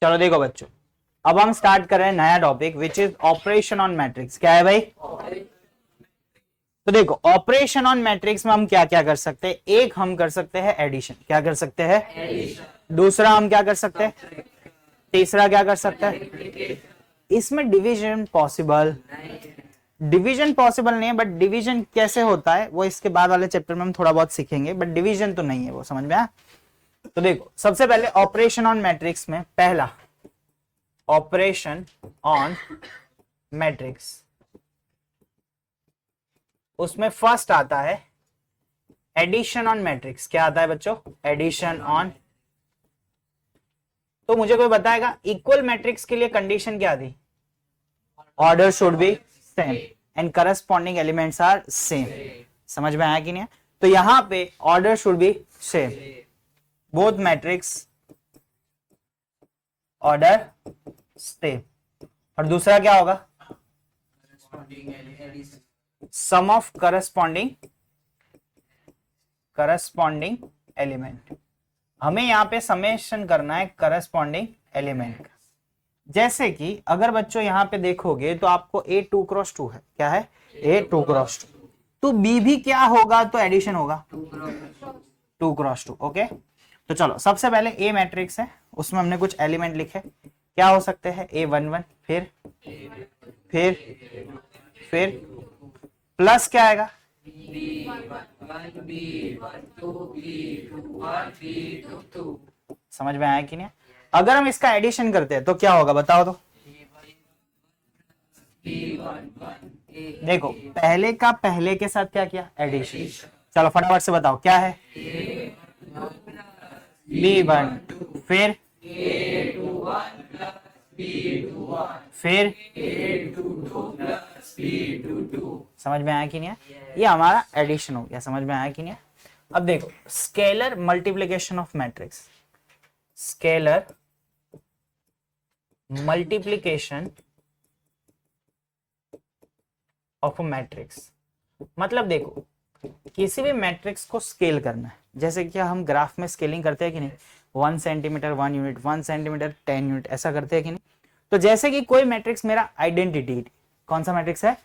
चलो देखो बच्चों, अब हम स्टार्ट कर रहे हैं नया topic which is operation on matrix. क्या है भाई? तो देखो, ऑपरेशन ऑन मैट्रिक्स में हम क्या क्या कर सकते हैं। एक हम कर सकते हैं एडिशन। क्या कर सकते हैं? दूसरा हम क्या कर सकते हैं? तीसरा क्या कर सकते हैं? इसमें डिवीजन पॉसिबल, डिवीजन पॉसिबल नहीं है, बट डिवीजन कैसे होता है वो इसके बाद वाले चैप्टर में हम थोड़ा बहुत सीखेंगे, बट डिवीजन तो नहीं है वो, समझ में आया? तो देखो, सबसे पहले ऑपरेशन ऑन मैट्रिक्स में पहला ऑपरेशन ऑन मैट्रिक्स, उसमें फर्स्ट आता है एडिशन ऑन मैट्रिक्स। क्या आता है बच्चों? Addition on. तो मुझे कोई बताएगा इक्वल मैट्रिक्स के लिए कंडीशन क्या थी? Order should be same and corresponding elements are same. समझ में आया कि नहीं? तो यहां पे order should be same, both matrix order same. और दूसरा क्या होगा? Sum of corresponding element. हमें यहां पे समेशन करना है करस्पॉन्डिंग एलिमेंट का। जैसे कि अगर बच्चों यहां पे देखोगे तो आपको A 2 क्रॉस 2 है। क्या है? A 2 cross 2। तो B भी क्या होगा? तो एडिशन होगा 2 क्रॉस 2। ओके, तो चलो सबसे पहले A मैट्रिक्स है, उसमें हमने कुछ एलिमेंट लिखे। क्या हो सकते हैं? A11, फिर प्लस क्या आएगा? समझ में आया कि नहीं? अगर हम इसका एडिशन करते हैं तो क्या होगा बताओ तो? देखो, पहले का पहले के साथ क्या किया? एडिशन। चलो फटाफट से बताओ क्या है? B1, फिर समझ में आया कि नहीं? ये हमारा एडिशन हो गया। समझ में आया कि नहीं? अब देखो, scalar multiplication of matrix, scalar multiplication of matrix मतलब देखो, किसी भी मैट्रिक्स को स्केल करना है। जैसे कि हम ग्राफ में स्केलिंग करते हैं कि नहीं? 1 सेंटीमीटर 1 यूनिट, 1 सेंटीमीटर 10 यूनिट, ऐसा करते हैं कि नहीं? तो जैसे कि कोई मैट्रिक्स मेरा आइडेंटिटी, कौन सा मैट्रिक्स है?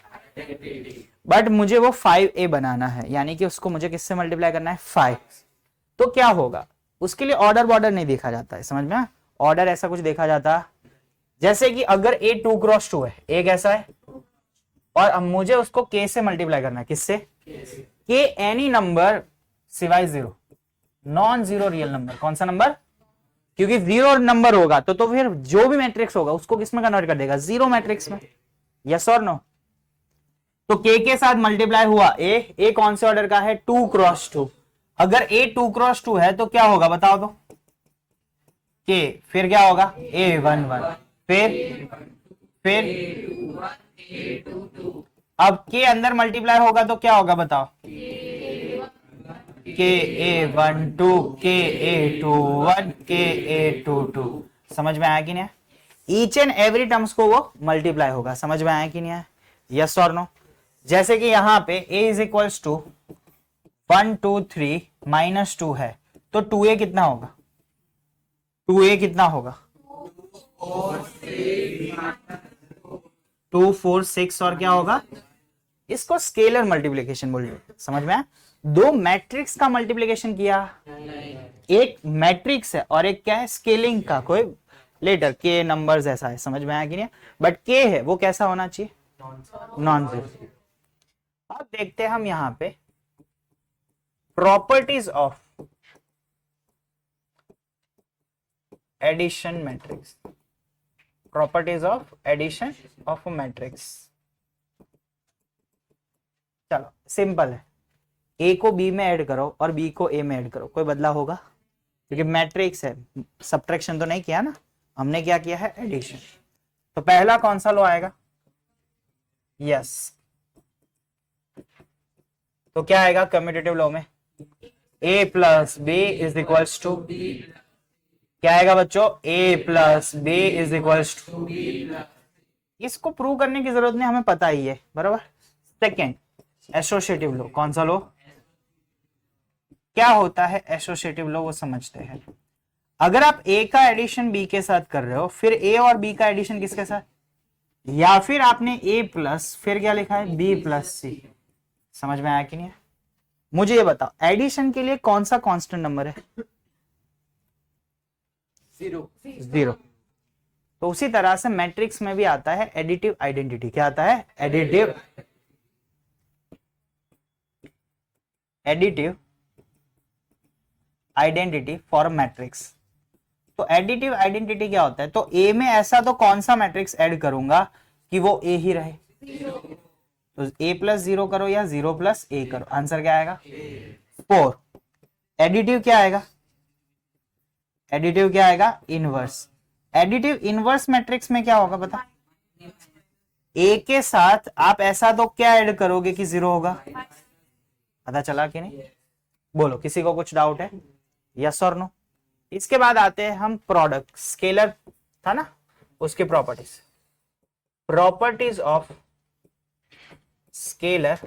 बट मुझे वो 5A बनाना है, यानी कि उसको मुझे किससे मल्टीप्लाई करना है? 5। तो क्या होगा? उसके लिए ऑर्डर बॉर्डर नहीं देखा जाता है। समझ में? ऑर्डर ऐसा कुछ देखा जाता है, जैसे कि अगर A 2 क्रॉस 2 है, A कैसा है, और अब मुझे उसको K से मल्टीप्लाई करना है। किससे? K एनी नंबर सिवाय zero, non zero real number. कौन सा नंबर? क्योंकि जीरो नंबर होगा तो फिर जो भी मैट्रिक्स होगा उसको किस में कन्वर्ट कर देगा? जीरो मैट्रिक्स में। यस और नो? तो K के साथ मल्टीप्लाई हुआ A कौन से ऑर्डर का है? 2 क्रॉस 2। अगर A 2 क्रॉस 2 है तो क्या होगा बताओ तो? K, फिर क्या होगा? A11, फिर अब K अंदर मल्टीप्लाई होगा तो क्या होगा बताओ? KA12, KA21, KA22। समझ में आया कि नहीं? ईच एंड एवरी टर्म्स को वो मल्टीप्लाई होगा। समझ में आया कि नहीं है? यस और नो? जैसे कि यहां पे A इज इक्वल्स टू 1 2 3 -2 है, तो 2A कितना होगा? 2A कितना होगा? 2 4 6 और क्या होगा? इसको स्केलर मल्टीप्लिकेशन बोलते हैं। समझ में आया? दो मैट्रिक्स का मल्टीप्लिकेशन किया। एक मैट्रिक्स है और एक क्या है? स्केलिंग का कोई लेटर के नंबर्स ऐसा है। समझ में आया कि नहीं? बट के है वो कैसा होना चाहिए? Non zero. अब देखते हैं हम यहां पे properties of addition matrix, properties of addition of matrix. चलो सिंपल है, ए को बी में ऐड करो और बी को ए में ऐड करो, कोई बदलाव होगा? क्योंकि मैट्रिक्स है, सब्ट्रैक्शन तो नहीं किया ना, हमने क्या किया है? एडिशन। तो पहला कौन सा लो आएगा? यस। तो क्या आएगा कम्यूटेटिव लॉ में? a plus B is equals to, क्या आएगा बच्चों? a plus B is equals to. इसको प्रूव करने की जरूरत नहीं, हमें पता ही है, बराबर। Second, associative law. कौन सा लॉ? क्या होता है एसोसिएटिव लॉ वो समझते हैं। अगर आप ए का एडिशन बी के साथ कर रहे हो, फिर ए और बी का एडिशन किसके साथ, या फिर आपने ए प्लस फिर क्या लिखा है बी प्लस सी। समझ में आया कि नहीं है? मुझे ये बताओ एडिशन के लिए कौन सा कांस्टेंट नंबर है? 0। तो उसी तरह से मैट्रिक्स में भी आता है एडिटिव आइडेंटिटी। क्या आता है? Additive identity for matrix. तो एडिटिव आइडेंटिटी क्या होता है? तो ए में ऐसा तो कौन सा मैट्रिक्स ऐड करूंगा कि वो ए ही रहे? तो ए प्लस 0 करो या 0 प्लस ए करो, आंसर क्या आएगा? 4। एडिटिव क्या आएगा? एडिटिव क्या आएगा? इनवर्स। एडिटिव इनवर्स मैट्रिक्स में क्या होगा पता? ए के साथ आप ऐसा तो क्या ऐड करोगे कि 0 होगा? पता चला कि नहीं? बोलो, किसी को कुछ डाउट है? यस और नो? इसके बाद आते हैं हम प्रोडक्ट, स्केलर था ना, उसकी properties of scalar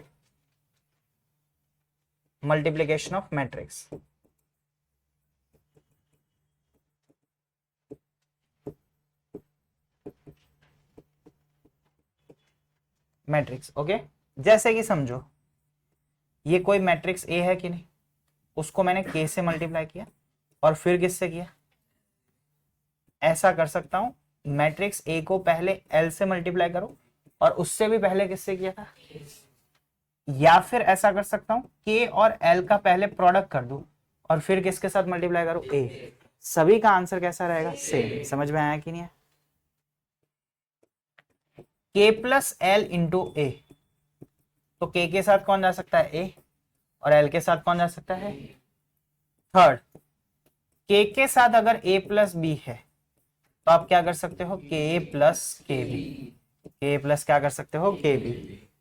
multiplication of matrix. Matrix okay. जैसे कि समझो ये कोई मैट्रिक्स ए है कि नहीं, उसको मैंने के से मल्टीप्लाई किया और फिर किससे किया? ऐसा कर सकता हूं, मैट्रिक्स ए को पहले एल से मल्टीप्लाई करो और उससे भी पहले किससे किया था? या फिर ऐसा कर सकता हूं के और एल का पहले प्रोडक्ट कर दूं और फिर किसके साथ मल्टीप्लाई करूं? ए। सभी का आंसर कैसा रहेगा? सेम। समझ में आया कि नहीं है? के प्लस एल इंटू ए, तो के साथ कौन जा सकता है? ए। और एल के साथ कौन जा सकता है? थर्ड। के साथ अगर ए प्लस बी है तो आप क्या कर सकते हो? के प्लस के बी। के प्लस क्या कर सकते हो? के बी।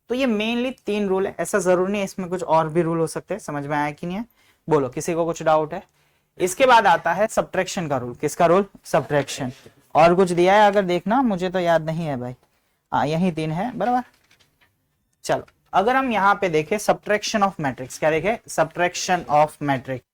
तो ये मेनली 3 रूल है, ऐसा जरूरी नहीं है, इसमें कुछ और भी रूल हो सकते हैं। समझ में आया कि नहीं है? बोलो, किसी को कुछ डाउट है? इसके बाद आता है सब्ट्रैक्शन का रूल। किसका रूल? सब्ट्रैक्शन। और कुछ दिया है अगर देखना, मुझे तो याद नहीं है भाई। हाँ, यही 3 है बराबर। चलो, अगर हम यहाँ पे देखें सब्ट्रैक्शन ऑफ मैट्रिक्स, क्या देखें? Subtraction of matrix.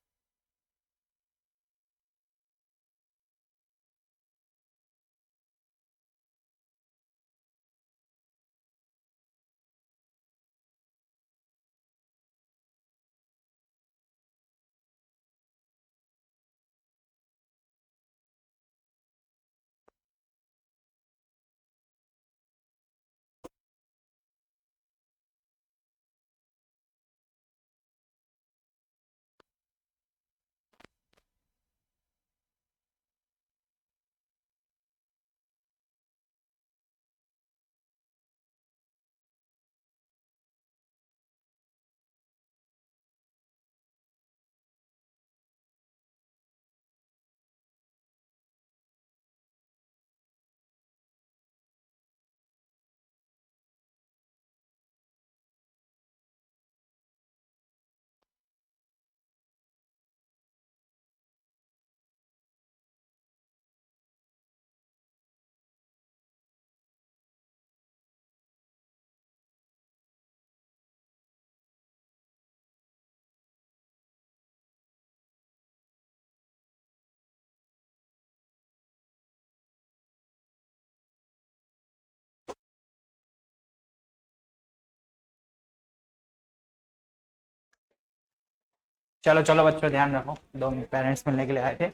चलो चलो बच्चों, ध्यान रखो, 2 मिनट, पेरेंट्स मिलने के लिए आए थे।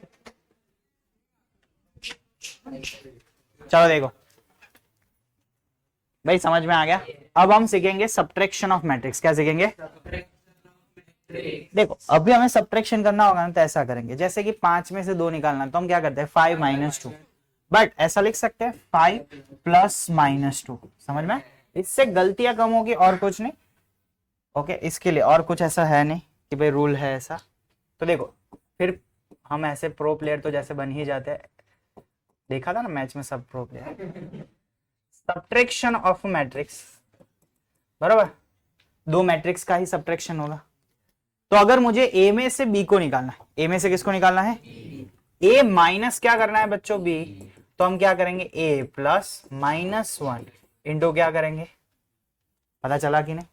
चलो देखो भाई, समझ में आ गया? अब हम सीखेंगे सब्ट्रैक्शन ऑफ मैट्रिक्स। क्या सीखेंगे? देखो, अभी हमें सब्ट्रैक्शन करना होगा ना, तो ऐसा करेंगे जैसे कि 5 में से 2 निकालना, तो हम क्या करते हैं? 5 माइनस 2। बट ऐसा लिख सकते हैं 5 प्लस माइनस 2। समझ में? इससे गलतियां कम होगी और कुछ नहीं। ओके, इसके लिए और कुछ ऐसा है नहीं कि भाई रूल है ऐसा। तो देखो, फिर हम ऐसे प्रो प्लेयर तो जैसे बन ही जाते हैं, देखा था ना मैच में सब pro player. Subtraction of matrix बराबर, 2 मैट्रिक्स का ही सब्ट्रैक्शन होगा। तो अगर मुझे ए में से बी को निकालना है, ए में से किसको निकालना है? ए माइनस क्या करना है बच्चों? बी। तो हम क्या करेंगे? ए प्लस माइनस 1 इंटू क्या करेंगे? पता चला कि नहीं?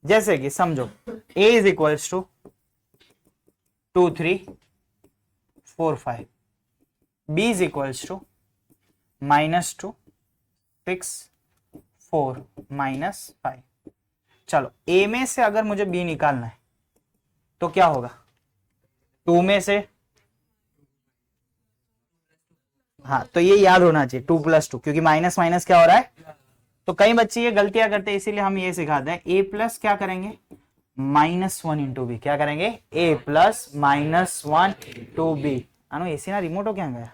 जैसे कि समझो a is equals to 2 3 4 5, b is equals to -2 6 4 -5। चलो a में से अगर मुझे b निकालना है तो क्या होगा, 2 में से, हाँ तो ये याद होना चाहिए 2 + 2, क्योंकि माइनस माइनस क्या हो रहा है। तो कई बच्चे ये गलतियां करते हैं, इसीलिए हम ये सिखाते हैं a प्लस क्या करेंगे -1 इंटू बी, क्या करेंगे a plus -1 two B. Anu AC ना रिमोट हो क्या गया,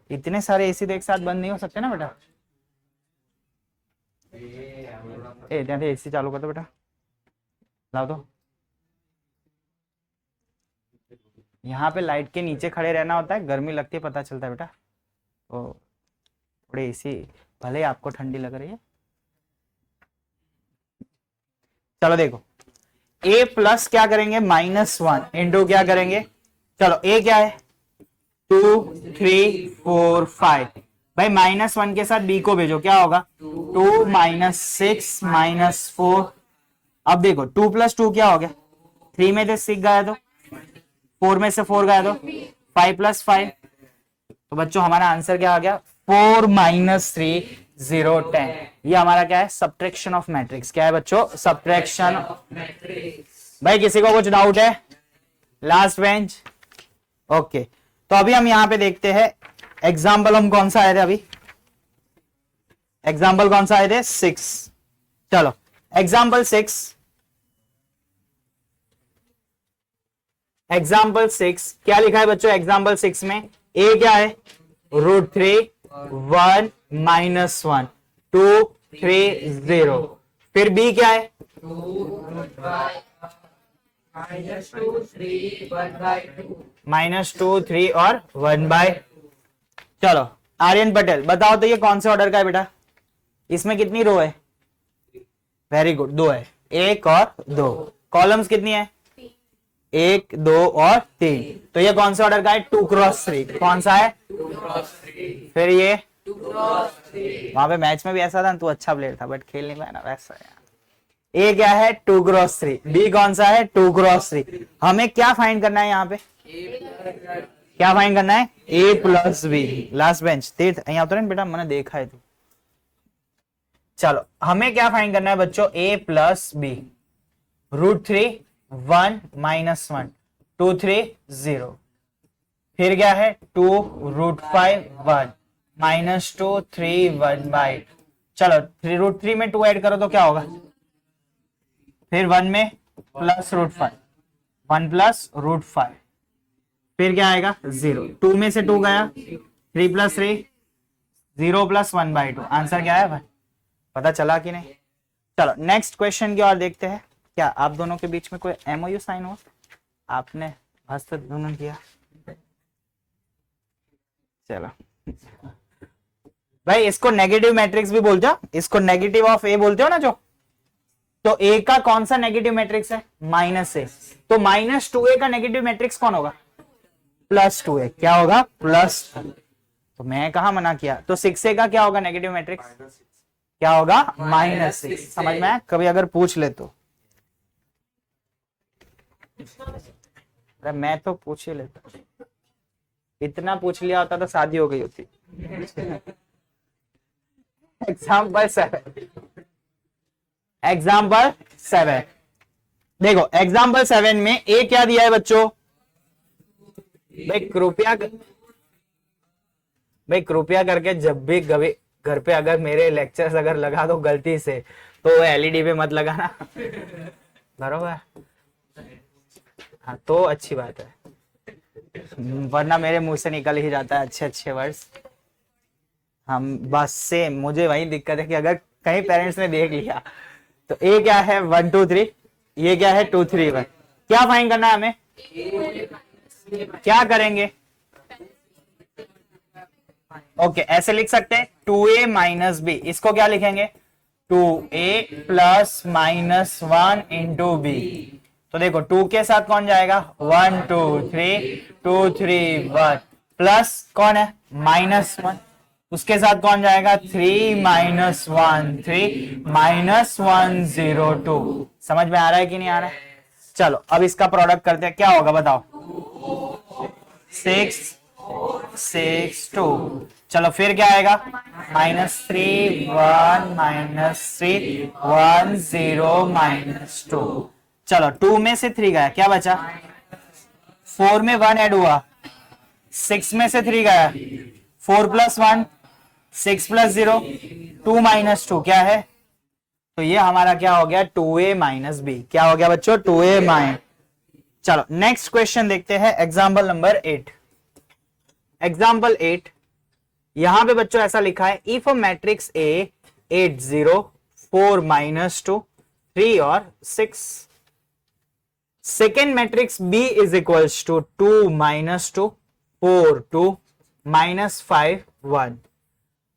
इतने सारे एसी तो एक साथ बंद नहीं हो सकते ना बेटा। ए एसी चालू कर दो बेटा, लाओ तो। यहाँ पे लाइट के नीचे खड़े रहना होता है, गर्मी लगती है पता चलता है बेटा। तो थोड़े एसी भले आपको ठंडी लग रही है। चलो देखो a प्लस क्या करेंगे -1 इंटू क्या करेंगे, चलो a क्या है 2 3 4 5, भाई -1 के साथ b को भेजो, क्या होगा 2 -6 -4। अब देखो 2 + 2 क्या हो गया, 3 में से 6 गया तो 4 में से 4 गया तो 5 + 5। तो बच्चों हमारा आंसर क्या आ गया 4 - 3 0 10। ये हमारा क्या है सब्ट्रैक्शन ऑफ मैट्रिक्स। क्या है बच्चों सब्ट्रैक्शन ऑफ मैट्रिक्स। भाई किसी को कुछ डाउट है, लास्ट बेंच, ओके। तो अभी हम यहां पे देखते हैं एग्जाम्पल, हम कौन सा आए थे अभी, एग्जाम्पल कौन सा आए थे 6। चलो एग्जाम्पल 6, एग्जाम्पल 6 क्या लिखा है बच्चों, एग्जाम्पल 6 में a क्या है √3 1 -1 2 3 0, फिर b क्या है -2 3 और 1/। चलो आर्यन पटेल बताओ तो ये कौन से ऑर्डर का है बेटा, इसमें कितनी रो है, वेरी गुड 2 है, 1 और 2, कॉलम्स कितनी है 1 2 और 3, तो ये कौन से ऑर्डर का है 2 × 3, कौन सा है 2 × 3। फिर ये 2 × 3, वहां पे मैच में भी ऐसा था तू अच्छा प्लेयर था बट खेल नहीं पाया ना, वैसा है। ए क्या है 2 × 3, बी कौन सा है 2 × 3। हमें क्या फाइंड करना है यहाँ पे, क्या फाइंड करना है a + b। लास्ट बेंच तीर्थ यहाँ उतरे बेटा, मैंने देखा है तू। चलो हमें क्या फाइंड करना है बच्चों a + b, √3 1 -1 2 3 0, फिर क्या है 2 √5 1 -2 3 1/। चलो 3 में 2 ऐड करो तो क्या होगा, फिर 1 में +√5 1 +√5, फिर क्या आएगा 0, 2 में से 2 गया 3 + 3 0 + 1/2, आंसर क्या है भाई, पता चला कि नहीं। चलो नेक्स्ट क्वेश्चन की ओर देखते हैं। क्या आप दोनों के बीच में कोई MOU साइन हुआ, आपने हस्तधूलन किया, चलो भाई इसको नेगेटिव मैट्रिक्स भी बोलते हो, इसको नेगेटिव ऑफ a बोलते हो ना जो, तो a का कौन सा नेगेटिव मैट्रिक्स है -a, तो -2a का नेगेटिव मैट्रिक्स कौन होगा +2a, क्या होगा +2। तो मैं कहा मना किया, तो 6a का क्या होगा नेगेटिव मैट्रिक्स, क्या होगा -6। समझ में आया, कभी अगर पूछ ले तो, अरे मैं तो पूछ ही लेता, इतना पूछ लिया होता तो शादी हो गई होती। एग्जाम्पल 7 देखो, एग्जाम्पल 7 में ए क्या दिया है बच्चों, भाई कृपया करके जब भी घर पे अगर मेरे लेक्चर्स अगर लगा दो गलती से तो एलईडी पे मत लगाना, बरोबर, हाँ तो अच्छी बात है, वरना मेरे मुंह से निकल ही जाता है अच्छे अच्छे वर्ड्स। हम बस से मुझे वही दिक्कत है कि अगर कहीं पेरेंट्स ने देख लिया तो ए क्या है 1 2 3, ये क्या है 2 3 1, क्या फाइंड करना है हमें, क्या करेंगे, ओके ऐसे लिख सकते हैं 2a - b, इसको क्या लिखेंगे 2a + -1 इंटू b। तो देखो 2 के साथ कौन जाएगा 1 2 3 2 3 1, प्लस कौन है -1, उसके साथ कौन जाएगा 3 -1 3 -1 0 2। समझ में आ रहा है कि नहीं आ रहा है। चलो अब इसका प्रोडक्ट करते हैं, क्या होगा बताओ 6 6 2। चलो फिर क्या आएगा, -3 1 -3 1 0 -2। चलो 2 में से 3 गया, क्या बचा, 4 में 1 ऐड हुआ, 6 में से 3 गया, 4 + 1 6 + 0 2 - 2 क्या है, तो ये हमारा क्या हो गया 2a - b। क्या हो गया बच्चों, 2a-। चलो नेक्स्ट क्वेश्चन देखते हैं, एग्जाम्पल नंबर 8। एग्जाम्पल 8 यहां पे बच्चों ऐसा लिखा है, इफ अ मैट्रिक्स A 8 0 4 -2 3 और 6, second matrix B is equals to 2 -2 4 2 -5 1।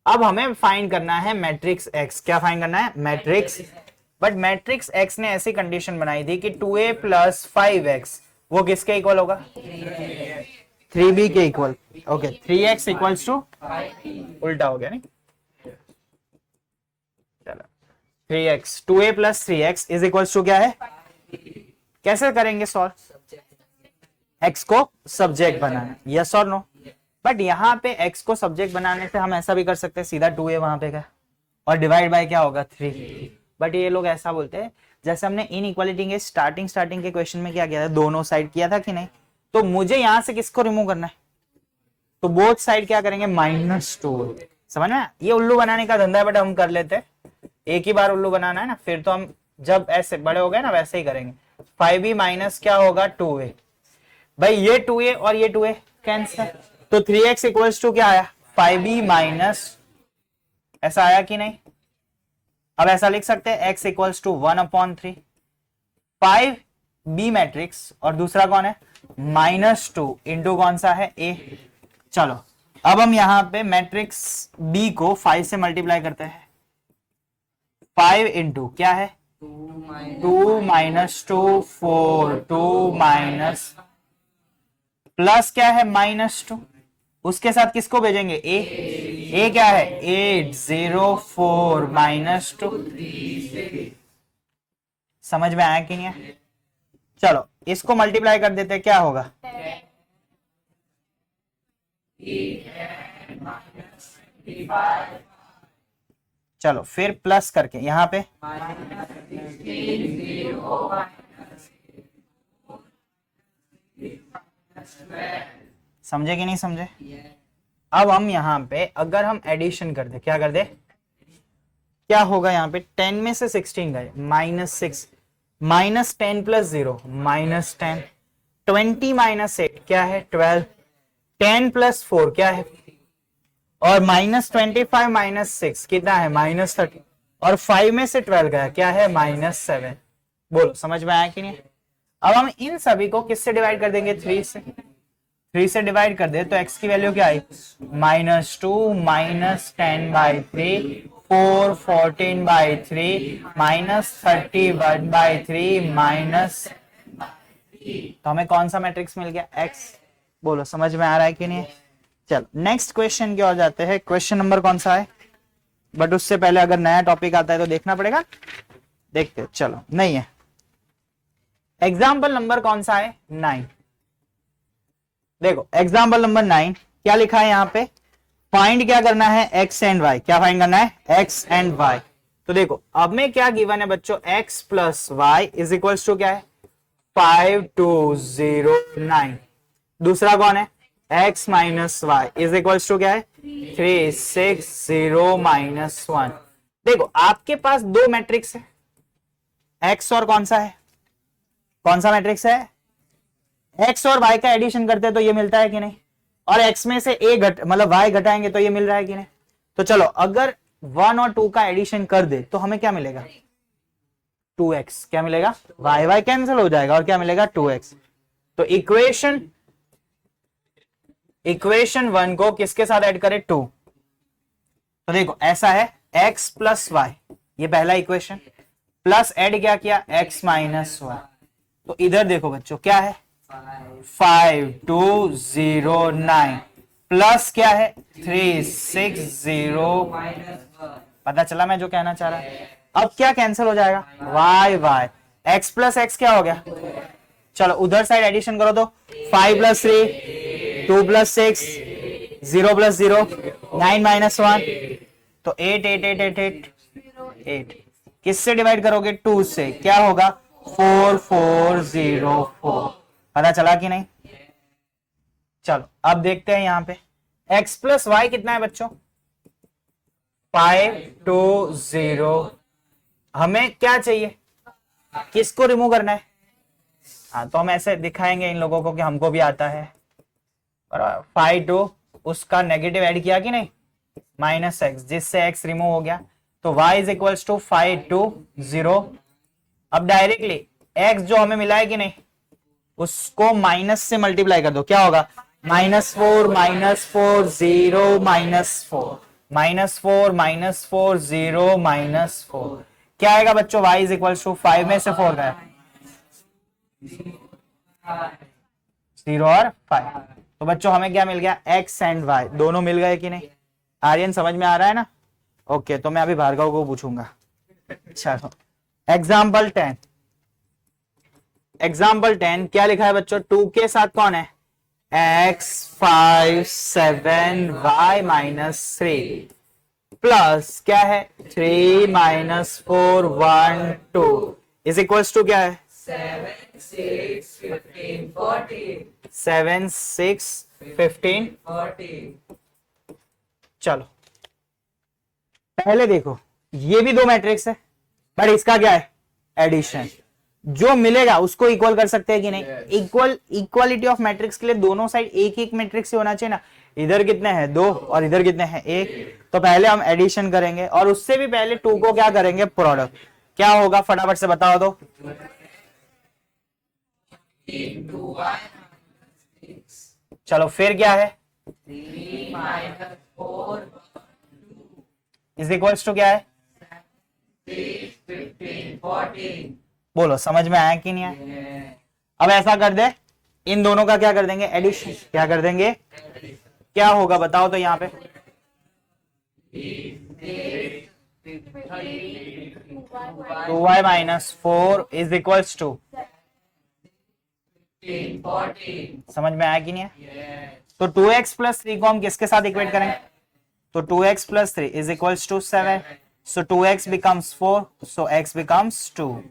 अब हमें फाइंड करना है मैट्रिक्स X। क्या फाइंड करना है, मैट्रिक्स। बट मैट्रिक्स X ने ऐसी कंडीशन बनाई थी कि 2a + 5x वो किसके इक्वल होगा, 3b के equal. Okay 3x equals to, उल्टा हो गया नहीं, चलो 3x 2a + 3x is equals to क्या है, कैसे करेंगे सॉल्व, x को सब्जेक्ट बनाना, यस और नो। बट यहाँ पे x को सब्जेक्ट बनाने से हम ऐसा भी कर सकते हैं, सीधा 2a वहां पे का और डिवाइड बाय क्या होगा 3। बट ये लोग ऐसा बोलते हैं, जैसे हमने इनइक्वालिटी के स्टार्टिंग के क्वेश्चन में क्या किया था, दोनों साइड किया था कि नहीं, तो मुझे यहां से किसको रिमूव करना है, तो बोथ साइड क्या करेंगे -2। समझ में, ये उल्लू बनाने का धंधा है, बट हम कर लेते हैं, एक ही बार उल्लू बनाना है ना, फिर तो हम जब ऐसे बड़े हो गए ना वैसे ही करेंगे। 5b माइनस क्या होगा 2a, भाई ये 2a और ये 2a कैंसिल, तो 3x इक्वल्स टू क्या आया 5b माइनस, ऐसा आया कि नहीं। अब ऐसा लिख सकते हैं x equals to 1/3 5b matrix और दूसरा कौन है -2 इंटू कौन सा है a। चलो अब हम यहां पे मैट्रिक्स b को 5 से मल्टीप्लाई करते हैं, 5 इंटू क्या है 2 -2 4 2 माइनस प्लस क्या है -2, उसके साथ किसको भेजेंगे a क्या है 8 0 4 -2। समझ में आया कि नहीं है, चलो इसको मल्टीप्लाई कर देते, क्या होगा चलो फिर प्लस करके यहां पे समझे कि नहीं समझे। अब हम यहां पे अगर हम एडिशन कर दे, क्या कर दे, क्या होगा यहाँ पे 10 में से 16 गए -6 -10 + 0 -10 20 - 8 क्या है 12 10 + 4 क्या है, और -25 - 6 कितना है -30 और 5 में से 12 गया क्या है -7। बोलो समझ में आया कि नहीं। अब हम इन सभी को किससे डिवाइड कर देंगे 3 से, 3 से डिवाइड कर दे तो x की वैल्यू क्या आई -2 -10/3 4 14/3 -31/3 माइनस, तो हमें कौन सा मैट्रिक्स मिल गया x। बोलो समझ में आ रहा है कि नहीं। चलो नेक्स्ट क्वेश्चन की ओर जाते हैं, क्वेश्चन नंबर कौन सा है, बट उससे पहले अगर नया टॉपिक आता है तो देखना पड़ेगा, देखते चलो नहीं है। एग्जाम्पल नंबर कौन सा है 9। देखो एग्जाम्पल नंबर 9 क्या लिखा है यहाँ पे, फाइंड क्या करना है x एंड y, क्या फाइंड करना है x एंड y। तो देखो अब में क्या गिवन है बच्चों x + y is equals to क्या है 5 2 0 9, दूसरा कौन है x - y is equals to क्या है 3 6 0 -1। देखो आपके पास दो मैट्रिक्स है, x और कौन सा है, कौन सा मैट्रिक्स है x और y का एडिशन करते हैं तो ये मिलता है कि नहीं, और x में से a मतलब y घटाएंगे तो ये मिल रहा है कि नहीं। तो चलो अगर 1 और 2 का एडिशन कर दे तो हमें क्या मिलेगा 2x, क्या मिलेगा y कैंसिल हो जाएगा और क्या मिलेगा 2x। तो इक्वेशन 1 को किसके साथ ऐड करें 2, तो देखो ऐसा है x + y, ये पहला इक्वेशन, प्लस ऐड क्या किया x - y, तो इधर देखो बच्चों क्या है 5 2 0 9 प्लस क्या है 3 6 0, पता चला मैं जो कहना चाह रहा है। अब क्या कैंसिल हो जाएगा y x + x क्या हो गया, चलो उधर साइड एडिशन करो तो 5 + 3 2 प्लस 6, 0 प्लस 0, 9 माइनस 1, तो 8 8 8 8 8 8। किससे डिवाइड करोगे? 2 से। क्या होगा? 4404। पता चला कि नहीं? चलो अब देखते हैं यहां पे x प्लस वाई कितना है बच्चों? 520। हमें क्या चाहिए? किसको रिमूव करना है? हाँ, तो हम ऐसे दिखाएंगे इन लोगों को कि हमको भी आता है। 5 उसका नेगेटिव ऐड किया कि नहीं, माइनस एक्स, जिससे x रिमूव हो गया, तो y इज इक्वल्स टू 520। अब डायरेक्टली x जो हमें मिला है कि नहीं, उसको माइनस से मल्टीप्लाई कर दो। क्या होगा? -4 -4 0 -4 -4 -4 0 -4। क्या आएगा बच्चों? y इज इक्वल टू 5 में से 4 गया, 0 और 5। तो बच्चों हमें क्या मिल गया? x एंड y दोनों मिल गए कि नहीं? आर्यन समझ में आ रहा है ना? ओके, तो मैं अभी भार्गव को पूछूंगा। चलो एग्जाम्पल 10। एग्जाम्पल 10 क्या लिखा है बच्चों? 2 के साथ कौन है? x 5 7 y -3 प्लस क्या है? 3 -4 1 2 इज इक्वल्स टू क्या है? 7 6 15 14। चलो पहले देखो, ये भी दो मैट्रिक्स है, बट इसका क्या है? एडिशन। जो मिलेगा उसको इक्वल कर सकते हैं कि नहीं? इक्वालिटी ऑफ मैट्रिक्स के लिए दोनों साइड एक एक मैट्रिक्स होना चाहिए ना। इधर कितने हैं? 2 और इधर कितने हैं? 1। तो पहले हम एडिशन करेंगे और उससे भी पहले 2 को क्या करेंगे? प्रोडक्ट। क्या होगा फटाफट से बताओ तो। चलो फिर क्या है? 3 -4 इज इक्वल्स टू क्या है? 6 15 14। बोलो समझ में आया कि नहीं आया? अब ऐसा कर दे, इन दोनों का क्या कर देंगे? एडिशन। क्या कर देंगे? क्या होगा बताओ तो यहाँ पे? 2y -4 इज इक्वल्स टू, समझ में आया कि नहीं है? तो 2x प्लस 3 को हम किसके साथ इक्वेट करेंगे? तो 2x plus 3 is equals to 7। So 2x becomes 4, so x becomes 2।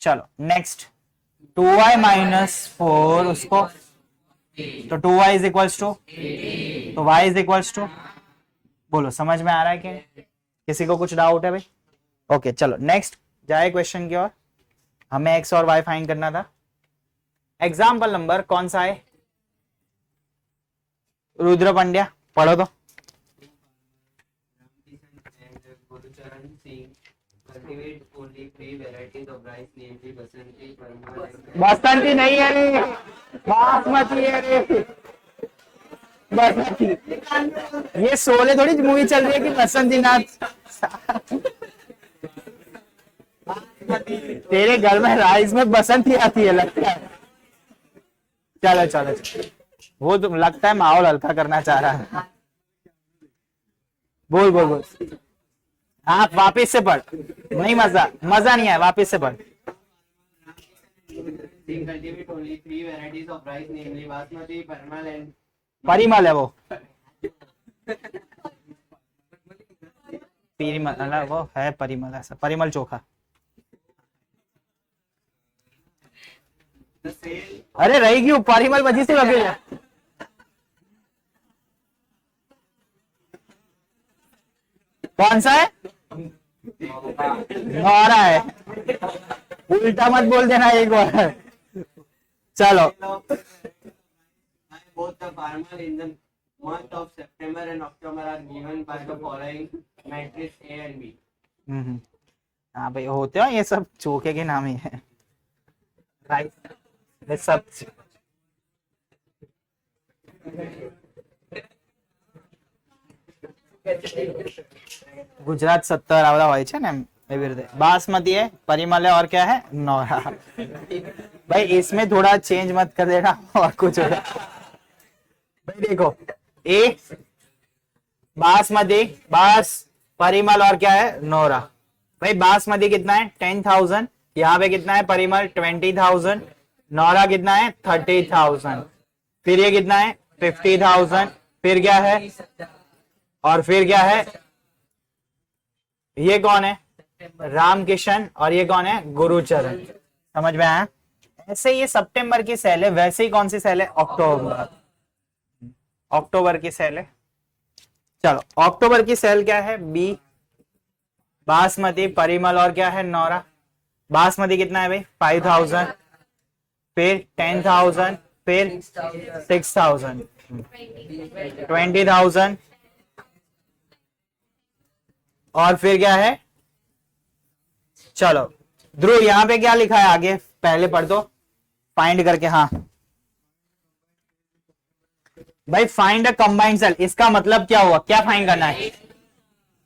चलो नेक्स्ट 2y -4 उसको, तो 2y इज इक्वल्स टू, तो y इज इक्वल्स टू, बोलो समझ में आ रहा है कि किसी को कुछ डाउट है भाई? ओके चलो नेक्स्ट जाए क्वेश्चन की ओर। हमें x और y फाइंड करना था। एग्जाम्पल नंबर कौन सा है? रुद्र पंड्या पढ़ो तो। बासमती नहीं है रे, बासमती है रे, बासमती। ये शोले थोड़ी मूवी चल रही है कि बसंती नाथ। तेरे घर में राइस में बसंती आती है लगता है। चलो चलो चलो, वो तो लगता है माहौल हल्का करना चाह रहा है। बोल बोल बोल। हाँ वापिस से पढ़, नहीं मजा नहीं है, वापिस से पढ़। परिमल है वो, परिमल वो है, परिमल ऐसा, परिमल चोखा। अरे रही क्यों? परिमल वजह से लगे। कौन सा है? नौरा है, उल्टा मत बोल देना एक बार। चलो both the farmer in the month of September and October are given by the following matrix A and B. हाँ भाई होते हो ये सब चोखे के नाम ही है। राइट ये सब गुजरात 70 आवड़ा હોય છે ને એવી રીતે। बासमती है, परिमल है और क्या है? नौरा। भाई इसमें थोड़ा चेंज मत कर देना और कुछ होगा। भाई देखो ए बासमती, बास, परिमल और क्या है? नौरा। भाई बासमती कितना है? 10,000। यहाँ पे कितना है? परिमल 20,000। नौरा कितना है? 30,000। फिर ये कितना है? 50,000, फिर क्या है, और फिर क्या है, ये कौन है, रामकिशन, और ये कौन है, गुरुचरण। समझ में आया? ऐसे ये सितंबर की सेल है, वैसे ही कौन सी सेल है, अक्टूबर, अक्टूबर की सेल है। चलो अक्टूबर की सेल क्या है, बी, बासमती, परिमल और क्या है, नौरा। बासमती कितना है भाई, 5,000, फिर 10,000, फिर 6,000, 20,000, और फिर क्या है, चलो ध्रुव यहां पे क्या लिखा है आगे, पहले पढ़ दो फाइंड करके। हाँ भाई, फाइंड अ कंबाइंड सेल, इसका मतलब क्या हुआ, क्या फाइंड करना है,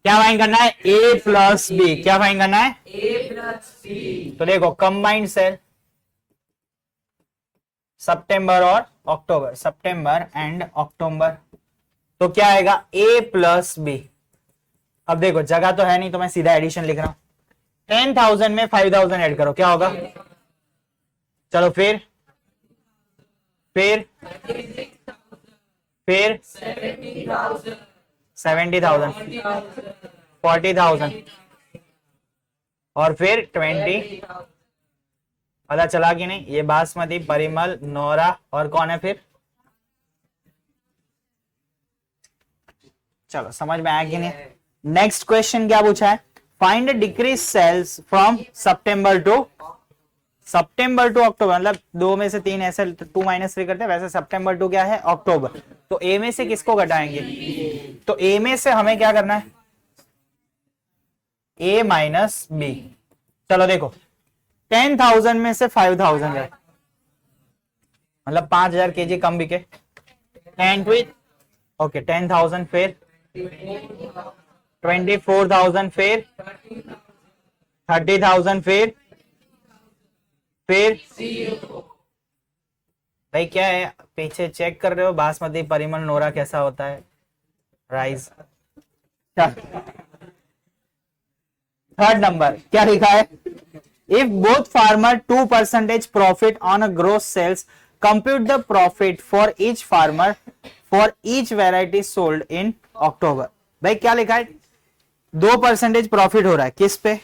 क्या फाइंड करना है, ए प्लस बी, क्या फाइंड करना है, A plus B. तो देखो कंबाइंड सेल सितंबर और अक्टूबर, सितंबर एंड अक्टूबर, तो क्या आएगा, ए प्लस बी। अब देखो जगह तो है नहीं, तो मैं सीधा एडिशन लिख रहा हूं, 10,000 में 5,000 ऐड करो, क्या होगा, चलो फिर 70,000, 40,000, और फिर 20, पता चला कि नहीं, ये बासमती, परिमल, नौरा, और कौन है फिर, चलो समझ में आया कि नहीं। नेक्स्ट क्वेश्चन क्या पूछा है, find decrease sales from September to October, मतलब 2 में से 3 ऐसे 2 माइनस 3 करते हैं, वैसे सितंबर टू क्या है, अक्टूबर। तो ए में से किसको घटाएंगे, तो ए में से हमें क्या करना है, ए माइनस बी। चलो देखो 10,000 में से 5,000 है, मतलब 5,000 केजी कम बिके, 10 ट्विट, ओके 10,000, फिर 24,000, फिर 30,000, फिर भाई क्या है, पीछे चेक कर रहे हो, बासमती, परिमल, नोरा कैसा होता है, राइस। थर्ड नंबर क्या लिखा है, if both farmer 2% profit on a gross sales, compute the profit for each farmer for each variety sold in October. भाई क्या लिखा है, 2% प्रॉफिट हो रहा है किस पे,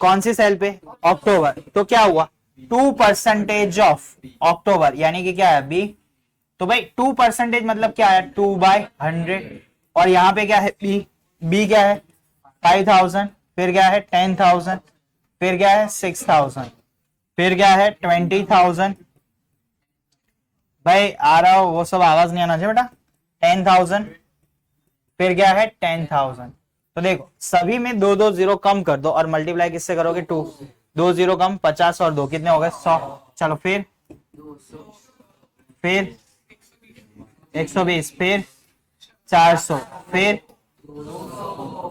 कौन सी सेल पे, अक्टूबर, तो क्या हुआ, 2% ऑफ अक्टूबर, यानी कि क्या है, बी। तो भाई 2% मतलब क्या है, 2/100, और यहां पे क्या है, बी, बी क्या है, 5,000, फिर क्या है 10,000, फिर क्या है 6,000, फिर क्या है 20,000, भाई आ रहा हो, वो सब आवाज नहीं आना चाहिए बेटा, 10,000, फिर क्या है 10,000। तो देखो सभी में 2-2 जीरो कम कर दो, और मल्टीप्लाई किससे करोगे, 2, 2 जीरो कम 50, और 2 कितने हो गए, 100। चलो फिर 120, फिर 400,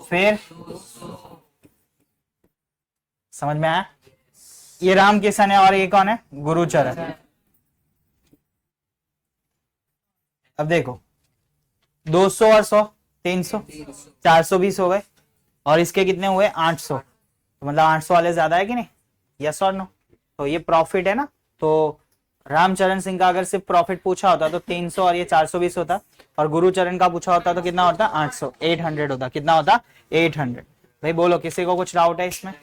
फिर समझ में आया, ये राम किशन है, और ये कौन है, गुरुचरण। अब देखो 200 और 100, 300, 420 हो गए, और इसके कितने हुए, 800, तो मतलब 800 वाले ज्यादा है कि नहीं, यस और नो। तो ये प्रॉफिट है ना, तो रामचरण सिंह का अगर सिर्फ प्रॉफिट पूछा होता तो 300 और ये 420 होता, और गुरुचरण का पूछा होता तो कितना होता, 800, 800 होता, कितना होता, 800। भाई बोलो किसी को कुछ डाउट है इसमें,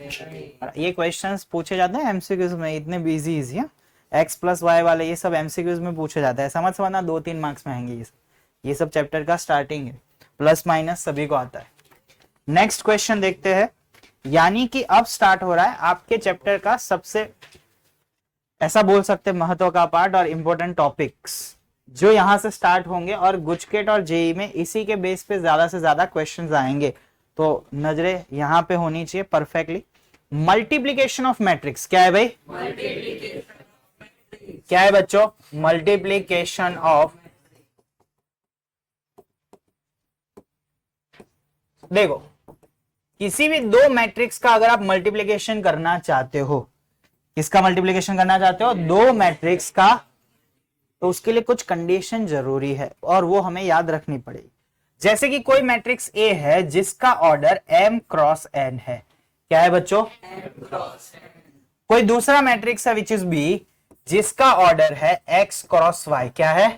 ये क्वेश्चंस पूछे जाते हैं एमसीक्यूज में, इतने बिजी इजी है, एक्स प्लस वाई वाले ये सब एमसीक्यूज में पूछे जाते हैं, समझना 2-3 मार्क्स में आएंगे ये सब चैप्टर का स्टार्टिंग है, प्लस माइनस सभी को आता है। नेक्स्ट क्वेश्चन देखते हैं, यानी कि अब स्टार्ट हो रहा है आपके चैप्टर का सबसे, ऐसा बोल सकते हैं, महत्व का पार्ट और इंपॉर्टेंट टॉपिक्स जो यहां से स्टार्ट होंगे, और गुजकेट और जेई में इसी के बेस पे ज्यादा से ज्यादा क्वेश्चंस आएंगे, तो नजरें यहां पे होनी चाहिए परफेक्टली। मल्टीप्लीकेशन ऑफ मैट्रिक्स क्या है भाई, क्या है बच्चों, मल्टीप्लीकेशन ऑफ, देखो किसी भी दो मैट्रिक्स का अगर आप मल्टीप्लीकेशन करना चाहते हो, किसका मल्टीप्लीकेशन करना चाहते हो, दो मैट्रिक्स का, तो उसके लिए कुछ कंडीशन जरूरी है, और वो हमें याद रखनी पड़ेगी। जैसे कि कोई मैट्रिक्स ए है जिसका ऑर्डर m क्रॉस n है, क्या है बच्चों, कोई दूसरा मैट्रिक्स है विच इज बी जिसका ऑर्डर है x क्रॉस y, क्या है?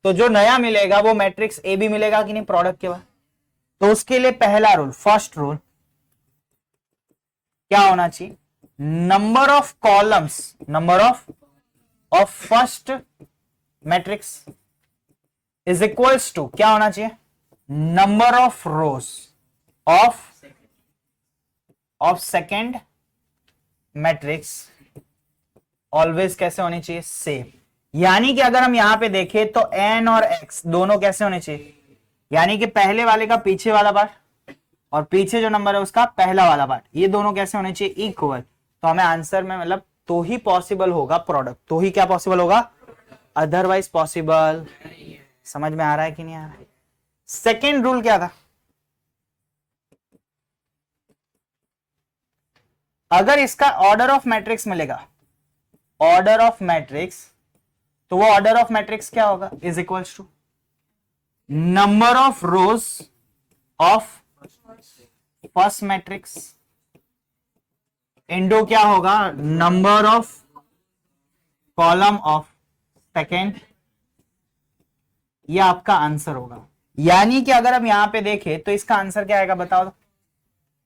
तो जो नया मिलेगा वो मैट्रिक्स ए बी मिलेगा कि नहीं प्रोडक्ट के बाद? तो उसके लिए पहला रूल, फर्स्ट रूल क्या होना चाहिए? Number of columns, number of first matrix is equals to क्या होना चाहिए? Number of rows of second matrix always कैसे होनी चाहिए? सेम। यानी कि अगर हम यहां पे देखें तो n और x दोनों कैसे होने चाहिए? यानी कि पहले वाले का पीछे वाला पार्ट और पीछे जो नंबर है उसका पहला वाला पार्ट, ये दोनों कैसे होने चाहिए? इक्वल। तो हमें आंसर में मतलब तो ही पॉसिबल होगा प्रोडक्ट, तो ही क्या पॉसिबल होगा, अदरवाइज पॉसिबल। समझ में आ रहा है कि नहीं आ रहा है? सेकेंड रूल क्या था? अगर इसका ऑर्डर ऑफ मैट्रिक्स मिलेगा, ऑर्डर ऑफ मैट्रिक्स, तो वो ऑर्डर ऑफ मैट्रिक्स क्या होगा? Is equals to number of rows of first matrix into क्या होगा? Number of column of second. ये आपका आंसर होगा। यानी कि अगर हम यहां पे देखें तो इसका आंसर क्या आएगा बताओ?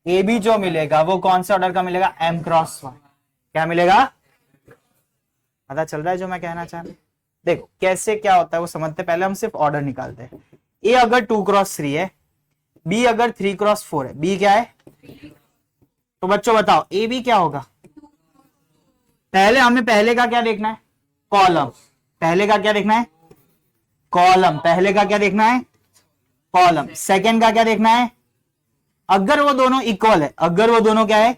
ए बी जो मिलेगा वो कौन से ऑर्डर का मिलेगा? m cross y। क्या मिलेगा? पता चल रहा है जो मैं कहना चाह रहा हूं? देखो कैसे क्या होता है वो समझते, पहले हम सिर्फ ऑर्डर निकालते हैं। ए अगर 2 क्रॉस 3 है, बी अगर 3 क्रॉस 4 है, बी क्या है? तो बच्चों बताओ ए बी क्या होगा? पहले हमें पहले का क्या देखना है? कॉलम। पहले का क्या देखना है? कॉलम। पहले का क्या देखना है? कॉलम। सेकंड का क्या देखना है? अगर वो दोनों इक्वल है, अगर वो दोनों क्या है,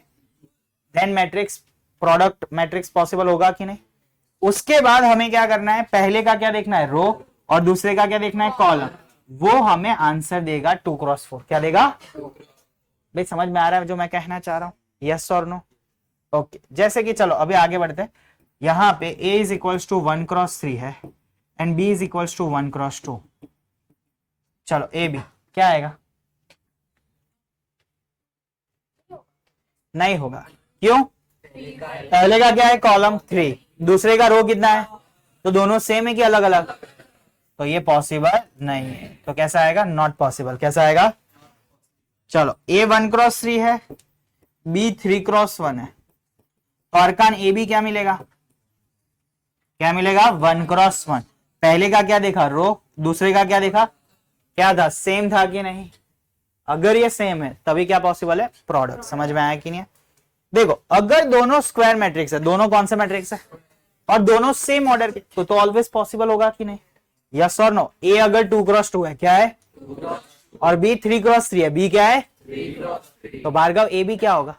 then matrix product matrix possible होगा कि नहीं। उसके बाद हमें क्या करना है? पहले का क्या देखना है? रो, और दूसरे का क्या देखना है? कॉलम। वो हमें आंसर देगा 2 क्रॉस 4। क्या देगा भाई? समझ में आ रहा है जो मैं कहना चाह रहा हूं? यस और नो? ओके। जैसे कि चलो अभी आगे बढ़ते हैं। यहां पे a is equals to 1 cross 3 है and b is equals to 1 cross 2। चलो ए बी क्या आएगा? नहीं होगा। क्यों? पहले का क्या है? कॉलम 3, दूसरे का रो कितना है? तो दोनों सेम है कि अलग अलग? तो ये पॉसिबल नहीं है। तो कैसा आएगा? Not possible. कैसा आएगा? चलो a 1 क्रॉस 3 है, b 3 क्रॉस 1 है, तो अरकान ए बी क्या मिलेगा? क्या मिलेगा? 1 क्रॉस 1। पहले का क्या देखा? रो, दूसरे का क्या देखा? क्या था? सेम था कि नहीं? अगर ये सेम है तभी क्या पॉसिबल है? प्रोडक्ट। समझ में आया कि नहीं? देखो अगर दोनों स्क्वायर मैट्रिक्स है, दोनों कौन सा मैट्रिक्स है, और दोनों सेम ऑर्डर के, तो ऑलवेज पॉसिबल होगा कि नहीं? यस और नो? ए अगर 2 क्रॉस 2 है, क्या है? और बी 3 क्रॉस 3 है, बी क्या है? तो भार्गव ए बी क्या होगा?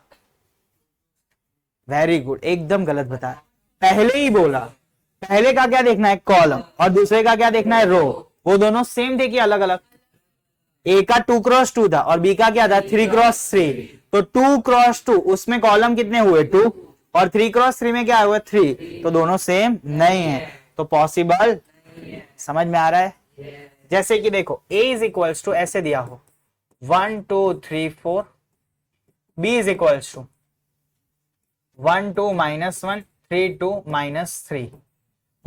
वेरी गुड, एकदम गलत बताया। पहले ही बोला पहले का क्या देखना है? कॉलम, और दूसरे का क्या देखना है? रो। वो दोनों सेम थे कि अलग अलग? ए का 2 क्रॉस 2 था और बी का क्या था? 3 क्रॉस 3। तो 2 क्रॉस 2 उसमें कॉलम कितने हुए? 2, और 3 क्रॉस 3 में क्या हुआ? 3। तो दोनों सेम नहीं है, तो पॉसिबल। समझ में आ रहा है? जैसे कि देखो a इज इक्वल्स टू ऐसे दिया हो 1 2 3 4, b इज इक्वल्स टू 1 2 -1 3 2 -3।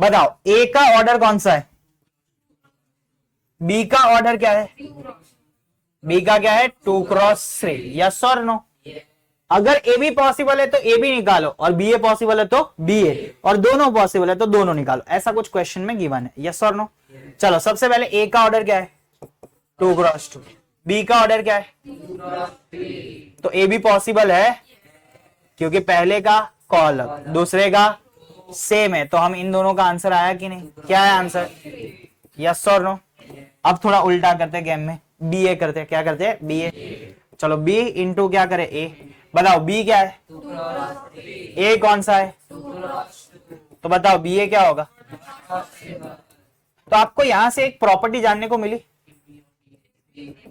बताओ a का ऑर्डर कौन सा है? b का ऑर्डर क्या है? b का क्या है? 2 क्रॉस 3। यस और नो? अगर ए बी पॉसिबल है तो ए बी निकालो, और बी ए पॉसिबल है तो बी ए, और दोनों पॉसिबल है तो दोनों निकालो। ऐसा कुछ क्वेश्चन में गिवन है। यस और नो? चलो सबसे पहले ए का ऑर्डर क्या है? 2 क्रॉस 2। बी का ऑर्डर क्या है? 2 क्रॉस 3। तो ए बी पॉसिबल है क्योंकि पहले का कॉलम दूसरे का सेम है। तो हम इन दोनों का आंसर आया कि नहीं? क्या है आंसर? यस और नो? अब थोड़ा उल्टा करते गेम में, बी ए करते। क्या करते हैं? बी ए। चलो बी इंटू क्या करे? ए। बताओ बी क्या है? ए कौन सा है? तो बताओ बी ए क्या होगा? तो आपको यहां से एक प्रॉपर्टी जानने को मिली,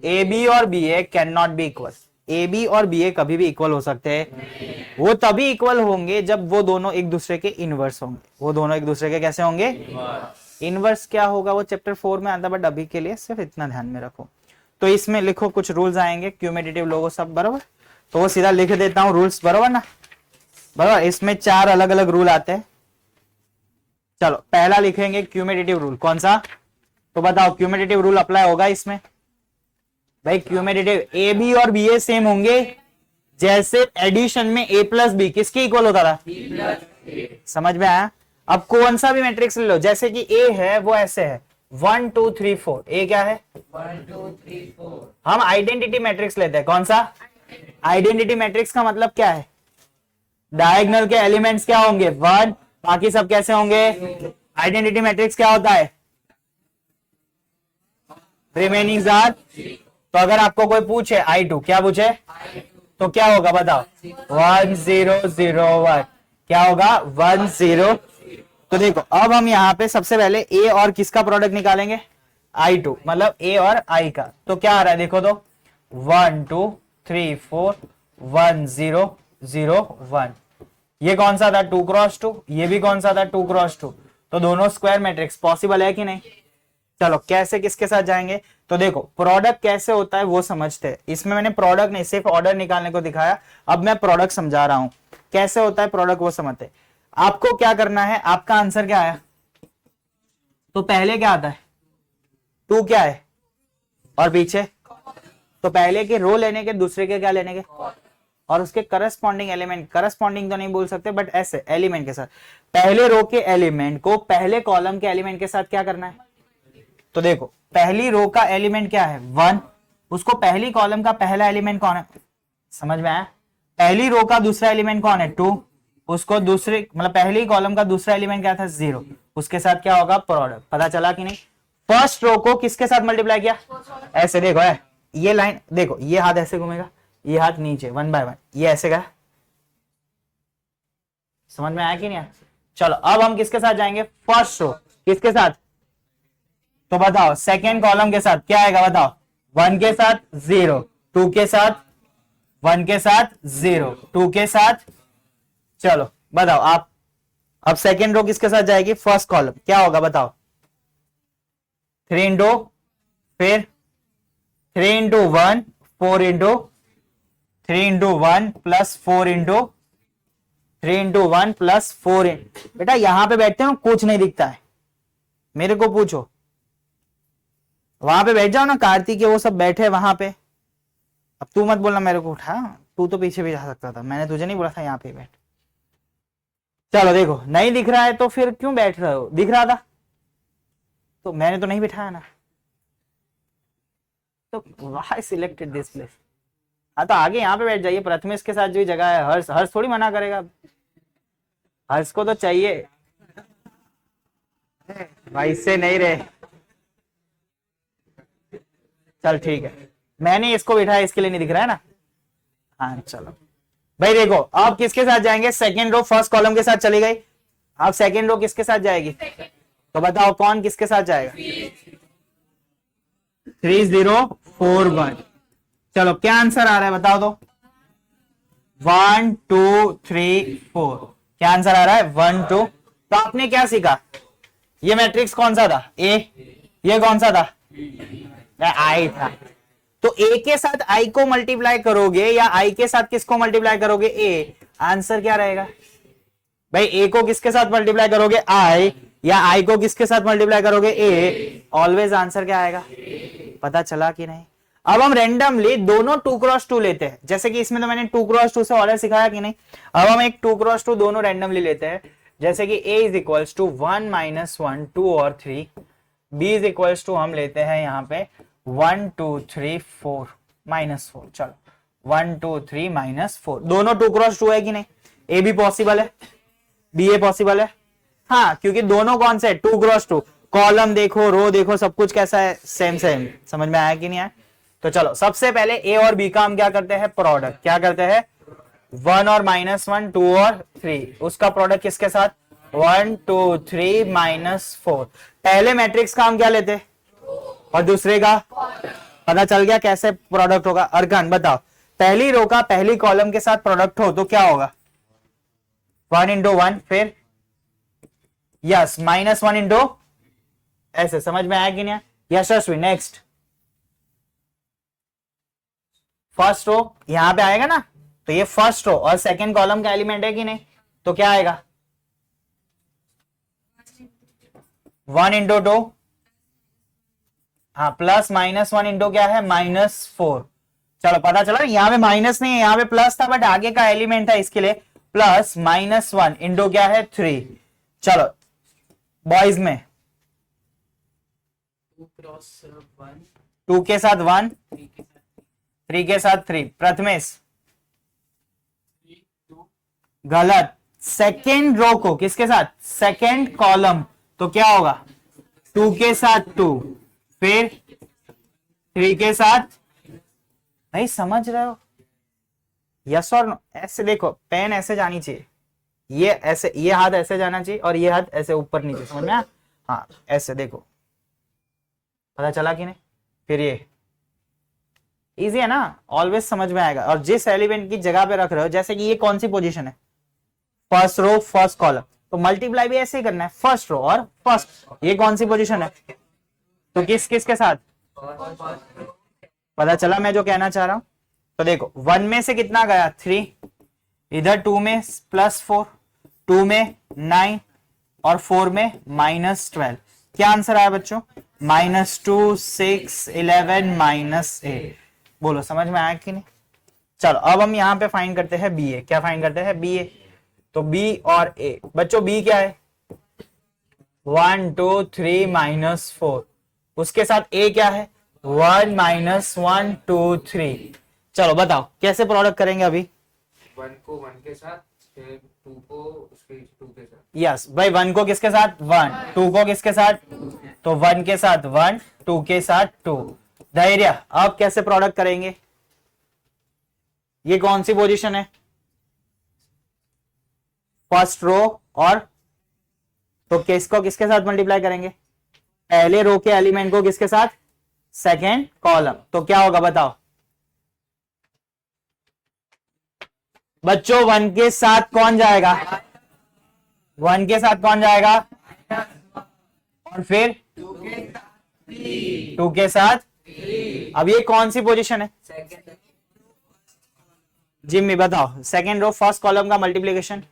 ए बी और B A can not be equal. A B और बी ए कभी भी इक्वल हो सकते हैं। वो तभी इक्वल होंगे जब वो दोनों एक दूसरे के इनवर्स होंगे। वो दोनों एक दूसरे के कैसे होंगे? इनवर्स क्या होगा वो चैप्टर 4 में आता है, बट अभी के लिए सिर्फ इतना ध्यान में रखो। तो इसमें लिखो कुछ रूल्स आएंगे, क्यूमेटिटिव लोगो सब, बराबर? तो वो सीधा लिख देता हूं रूल्स, बराबर ना? बराबर। इसमें 4 अलग अलग रूल आते हैं। चलो पहला लिखेंगे क्यूमेटेटिव रूल, कौन सा? तो बताओ क्यूमेटेटिव रूल अप्लाई होगा इसमें? भाई क्यूमेटेटिव ए बी और बी ए सेम होंगे, जैसे एडिशन में ए प्लस बी किसके इक्वल होता था? समझ में आया? अब कौन सा भी मैट्रिक्स ले लो, जैसे कि ए है वो ऐसे है 1 2 3 4, ए क्या है? 1 2 3 4। हम आइडेंटिटी मैट्रिक्स लेते हैं, कौन सा? आइडेंटिटी मैट्रिक्स का मतलब क्या है? डायगोनल के एलिमेंट्स क्या होंगे? 1, बाकी सब कैसे होंगे? आइडेंटिटी मैट्रिक्स क्या होता है? Remaining are. तो अगर आपको कोई पूछे I2 क्या पूछे, तो क्या होगा बताओ? 1 0 0 1, क्या होगा? 1 0। तो देखो अब हम यहाँ पे सबसे पहले ए और किसका प्रोडक्ट निकालेंगे? I2, मतलब ए और आई का। तो क्या आ रहा है देखो तो, 1 2 3 4 1 0 0 1। ये कौन सा था? 2 क्रॉस 2। ये भी कौन सा था? 2 क्रॉस 2। तो दोनों स्क्वायर मैट्रिक्स पॉसिबल है कि नहीं? चलो कैसे किसके साथ जाएंगे? तो देखो प्रोडक्ट कैसे होता है वो समझते हैं। इसमें मैंने प्रोडक्ट नहीं सिर्फ ऑर्डर निकालने को दिखाया, अब मैं प्रोडक्ट समझा रहा हूं कैसे होता है प्रोडक्ट, वो समझते हैं। आपको क्या करना है, आपका आंसर क्या आया? तो पहले क्या आता है? 2 क्या है और पीछे? तो पहले के रो लेने के, दूसरे के क्या लेने के, और उसके करस्पॉन्डिंग एलिमेंट, करस्पॉन्डिंग तो नहीं बोल सकते बट ऐसे एलिमेंट के साथ, पहले रो के एलिमेंट को पहले कॉलम के एलिमेंट के साथ क्या करना है? तो देखो पहली रो का एलिमेंट क्या है? 1, उसको पहली कॉलम का पहला एलिमेंट कौन है? समझ में आया? पहली रो का दूसरा एलिमेंट कौन है? 2, उसको दूसरे मतलब पहली कॉलम का दूसरा एलिमेंट क्या था? 0, उसके साथ क्या होगा? प्रोडक्ट। पता चला कि नहीं? फर्स्ट रो को किसके साथ मल्टीप्लाई किया? ऐसे देखो है, ये लाइन देखो, ये हाथ ऐसे घूमेगा, ये हाथ नीचे 1 बाय 1, ये ऐसे का। समझ में आया कि नहीं आया? चलो अब हम किसके साथ जाएंगे? फर्स्ट रो किसके साथ? तो बताओ सेकेंड कॉलम के साथ क्या आएगा बताओ? 1 के साथ 0, 2 के साथ 1 के साथ 0, 2 के साथ। चलो बताओ आप, अब सेकेंड रो किसके साथ जाएगी? फर्स्ट कॉलम, क्या होगा बताओ? 3 इंटू, फिर 3 into 1 4 into 3 into 1 plus 4 into 3 into 1 plus 4। बेटा यहां पे बैठते हो कुछ नहीं दिखता है, मेरे को पूछो, वहां पे बैठ जाओ ना, कार्तिक के वो सब बैठे वहां पे। अब तू मत बोलना मेरे को उठा, तू तो पीछे भी जा सकता था, मैंने तुझे नहीं बोला था यहाँ पे बैठ। चलो देखो नहीं दिख रहा है तो फिर क्यों बैठ रहे हो? दिख रहा था तो मैंने तो नहीं बिठाया ना, तो व्हाई सिलेक्टेड दिस प्लेस? हाँ तो आगे यहाँ पे बैठ जाइए, प्रथमेश के साथ जो जगह है, हर्ष हर्ष थोड़ी मना करेगा, हर्ष को तो चाहिए भाई, इससे नहीं रहे। चल ठीक है, मैंने इसको बिठाया इसके लिए नहीं दिख रहा है ना। हाँ चलो भाई देखो अब किसके साथ जाएंगे? सेकेंड रो फर्स्ट कॉलम के साथ चली गई, अब सेकेंड रो किसके साथ जाएगी? तो बताओ कौन किसके साथ जाएगा? 3 0 4 1। चलो क्या आंसर आ रहा है बताओ तो? 1 2 3 4। क्या आंसर आ रहा है? 1 2। तो आपने क्या सीखा? ये मैट्रिक्स कौन सा था? ए। ये कौन सा था? आई था। तो ए के साथ आई को मल्टीप्लाई करोगे या आई के साथ किसको मल्टीप्लाई करोगे? ए। आंसर क्या रहेगा भाई? ए को किसके साथ मल्टीप्लाई करोगे? आई, या आई को किसके साथ मल्टीप्लाई करोगे? ए। ऑलवेज आंसर क्या आएगा? पता चला कि नहीं? अब हम रैंडमली दोनों 2 क्रॉस 2 लेते हैं, जैसे कि इसमें तो मैंने 2 क्रॉस 2 से ऑर्डर सिखाया कि नहीं। अब हम एक 2 क्रॉस 2 दोनों रैंडमली लेते हैं, जैसे कि a इज इक्वल्स टू 1 -1 2 और 3, b इज इक्वल्स टू हम लेते हैं यहाँ पे 1 2 3 4 -4। चलो 1 2 3 -4, दोनों 2 क्रॉस 2 है कि नहीं? ए भी पॉसिबल है, बी ए पॉसिबल है। हाँ क्योंकि दोनों कौन से 2 क्रॉस 2, कॉलम देखो रो देखो सब कुछ कैसा है? Same same. समझ में आया कि नहीं आया? तो चलो सबसे पहले ए और बी का हम क्या करते हैं? प्रोडक्ट। क्या करते हैं? 1 और -1 2 और 3, उसका प्रोडक्ट किसके साथ? 1 2 3 -4। पहले मैट्रिक्स का हम क्या लेते और दूसरे का? पता चल गया कैसे प्रोडक्ट होगा। अर्कन बताओ, पहली रो का पहली कॉलम के साथ प्रोडक्ट हो तो क्या होगा? 1 × 1, फिर यस -1 इंटू ऐसे। समझ में आया कि नहीं? यशस्वी नेक्स्ट। फर्स्ट रो यहां पे आएगा ना, तो ये फर्स्ट रो और सेकंड कॉलम का एलिमेंट है कि नहीं? तो क्या आएगा? 1 इंटू 2, हाँ प्लस माइनस 1 इंटू क्या है -4। चलो पता चला, यहाँ पे माइनस नहीं है, यहाँ पे प्लस था बट आगे का एलिमेंट है इसके लिए प्लस -1 इंटू क्या है 3। चलो बॉयज में 2 क्रॉस 1, 2 के साथ 1, 3 के साथ 3 के साथ 3। प्रथमेश 3, 2, गलत, सेकेंड रो को किसके साथ, सेकेंड कॉलम, तो क्या होगा 2 के साथ 2, फिर 3 के साथ। नहीं समझ रहे हो, यस और नो? ऐसे देखो, पेन ऐसे जानी चाहिए, ये ऐसे, ये हाथ ऐसे जाना चाहिए और ये हाथ ऐसे ऊपर नीचे, समझ में आया? हाँ ऐसे देखो, पता चला कि नहीं? फिर ये इजी है ना, ऑलवेज समझ में आएगा। और जिस एलिमेंट की जगह पे रख रहे हो, जैसे कि ये कौन सी पोजीशन है, फर्स्ट रो फर्स्ट कॉलम, तो मल्टीप्लाई भी ऐसे ही करना है, फर्स्ट रो और फर्स्ट। ये कौन सी पोजीशन है, तो किस किस के साथ, पता चला मैं जो कहना चाह रहा हूं? तो देखो 1 में से कितना गया 3, इधर 2 में +4, 2 में 9 और 4 में -12। क्या आंसर आया बच्चों, -2, 6, 11, -8। बोलो समझ में आया कि नहीं? चलो अब हम यहां पे फाइंड करते हैं बी ए। क्या फाइंड करते हैं, बी ए। तो बी और ए, बच्चों बी क्या है 1, 2, 3 -4, उसके साथ ए क्या है 1 -1 2 3। चलो बताओ कैसे प्रोडक्ट करेंगे अभी। 1 को 1 के साथ, फिर 2 को उसके 2 के साथ। यस भाई, 1 को किसके साथ 1, 2 को किसके साथ, तो 1 के साथ 1, 2 के साथ 2। धैर्य, अब कैसे प्रोडक्ट करेंगे, ये कौन सी पोजीशन है, फर्स्ट रो और, तो किसको किसके साथ मल्टीप्लाई करेंगे, पहले रो के एलिमेंट को किसके साथ, सेकेंड कॉलम। तो क्या होगा बताओ बच्चों, 1 के साथ कौन जाएगा, 1 के साथ कौन जाएगा, और फिर 2 के साथ। अब ये कौन सी पोजीशन है, जिम्मी बताओ, सेकेंड रो फर्स्ट कॉलम का मल्टीप्लीकेशन।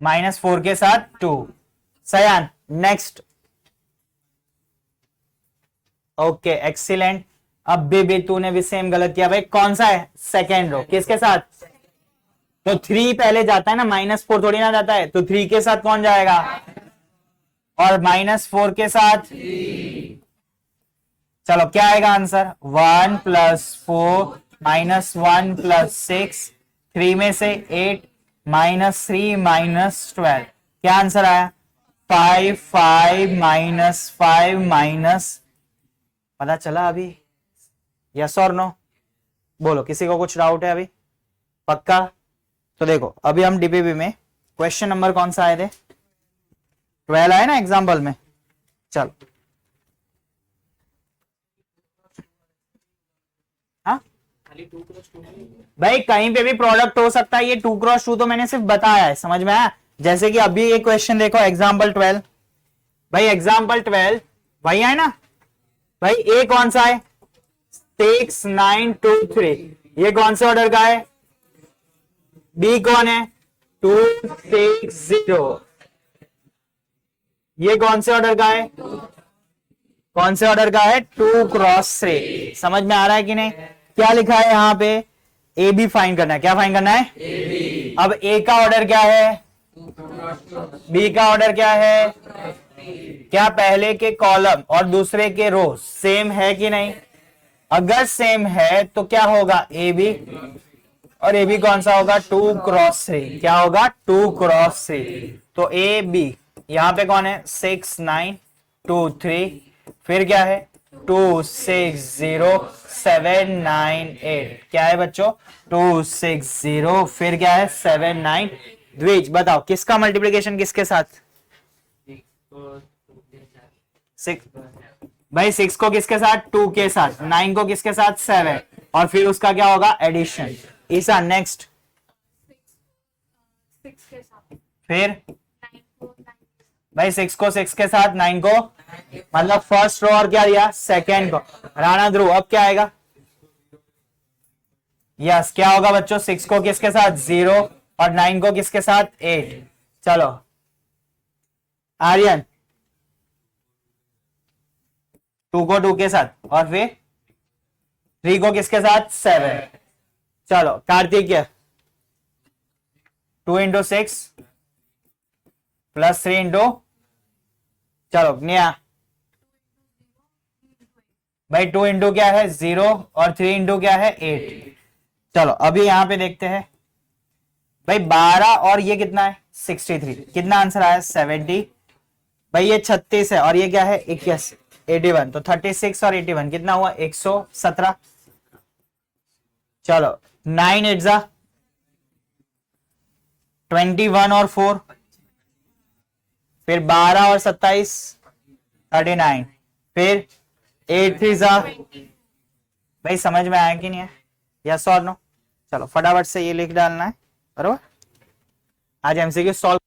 -4 के साथ 2। सयान नेक्स्ट, ओके एक्सीलेंट। अब भी तूने भी सेम गलत किया भाई, कौन सा है सेकेंड रो किसके साथ, तो 3 पहले जाता है ना, -4 थोड़ी ना जाता है, तो 3 के साथ कौन जाएगा, और -4 के साथ। चलो क्या आएगा आंसर, 1 + 4 -1 + 6, 3 में से 8 -3 -12। क्या आंसर आया 5 -5 पता चला अभी, यस और नो? बोलो किसी को कुछ डाउट है अभी, पक्का? तो देखो अभी हम डीपीबी में क्वेश्चन नंबर कौन सा आए थे, 12 आए ना एग्जाम्पल में। चलो हाँ खाली 2 क्रॉस 2 भाई, कहीं पे भी प्रोडक्ट हो सकता है, ये 2 क्रॉस 2 तो मैंने सिर्फ बताया है, समझ में आया? जैसे कि अभी एक क्वेश्चन देखो एग्जाम्पल 12, भाई एग्जाम्पल 12 वही है ना भाई, ए कौन सा है 6 9 2 3, ये कौन से ऑर्डर का है, बी कौन है 2 6 0, ये कौन से ऑर्डर का है, कौन से ऑर्डर का है 2 क्रॉस 3। समझ में आ रहा है कि नहीं? क्या लिखा है यहाँ पे, ए बी फाइंड करना है। क्या फाइंड करना है, ए। अब ए का ऑर्डर क्या है, बी का ऑर्डर क्या है, क्या पहले के कॉलम और दूसरे के रो सेम है कि नहीं? अगर सेम है तो क्या होगा ए बी, और ए बी कौन सा होगा 2 क्रॉस 3। क्या होगा 2 क्रॉस 3। तो ए बी यहां पे कौन है 6 9 2 3, फिर क्या है 2 6 0 7 9 8। क्या है बच्चों 2 6 0, फिर क्या है 7 9। द्विज बताओ किसका मल्टीप्लीकेशन किसके साथ, 6 भाई 6 को किसके साथ 2 के साथ, 9 को किसके साथ 7, और फिर उसका क्या होगा एडिशन। ईसा नेक्स्ट, 6 के साथ फिर 9 को 9 भाई 6 को 6 के साथ, 9 को मतलब फर्स्ट रो और क्या दिया सेकेंड को। राणा ध्रुव अब क्या आएगा, यस क्या होगा बच्चों 6 को किसके साथ 0 और 9 को किसके साथ 8। चलो आर्यन 2 को 2 के साथ और फिर 3 को किसके साथ 7। चलो कार्तिक 2 इंटू 6 प्लस 3 इंटू, चलो निया भाई 2 इंटू क्या है 0 और 3 इंटू क्या है 8। चलो अभी यहां पे देखते हैं भाई 12 और ये कितना है 63, कितना आंसर आया 70। भाई ये 36 है और ये क्या है 81, 81, तो 36 और 81 कितना हुआ 117। चलो 9 8 जा 21 और 4, फिर 12 और 27 39, फिर 8 3 जा। भाई समझ में आया कि नहीं है, यस और नो। चलो फटाफट से ये लिख डालना है बरोबर। आज एमसीक्यू सॉल्व